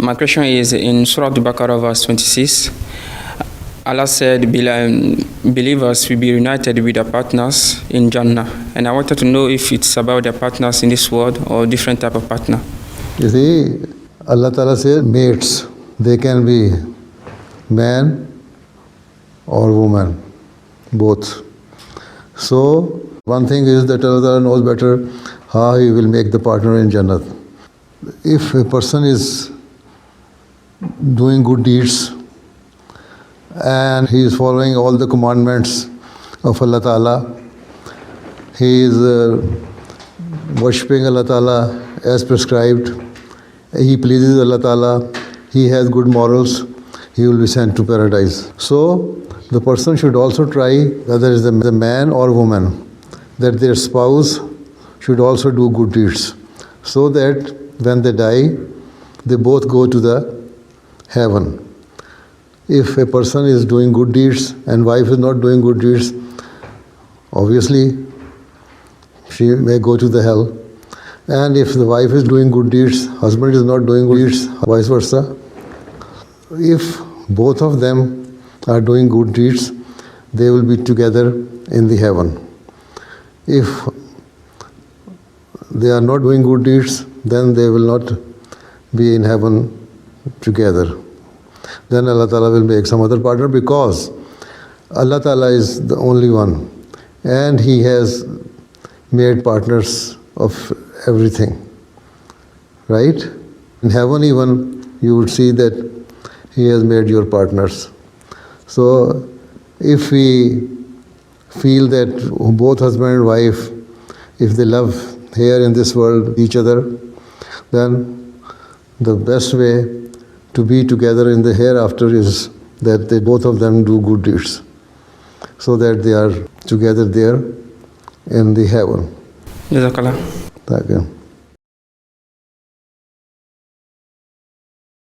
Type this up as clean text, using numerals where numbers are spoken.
My question is in Surah Al-Baqarah verse 26. Allah said believers will be united with their partners in Jannah. And I wanted to know if it's about their partners in this world or different type of partner. You see, Allah Ta'ala says mates. They can be man or woman, both. So, one thing is that Allah Ta'ala knows better how He will make the partner in Jannah. If a person is doing good deeds and he is following all the commandments of Allah Ta'ala, he is worshipping Allah Ta'ala as prescribed, he pleases Allah Ta'ala, he has good morals, he will be sent to paradise. So, the person should also try, whether it's the man or woman, that their spouse should also do good deeds, so that when they die, they both go to the heaven. If a person is doing good deeds and wife is not doing good deeds, obviously she may go to the hell. And if the wife is doing good deeds, husband is not doing good deeds, vice versa. If both of them are doing good deeds, they will be together in the heaven. If they are not doing good deeds, then they will not be in heaven together. Then Allah Ta'ala will make some other partner, because Allah Ta'ala is the only one, and He has made partners of everything. Right? In heaven even you would see that He has made your partners. So if we feel that both husband and wife, if they love here in this world each other, then the best way to be together in the hereafter is that they both of them do good deeds, so that they are together there in the heaven. Jazakallah. Thank you.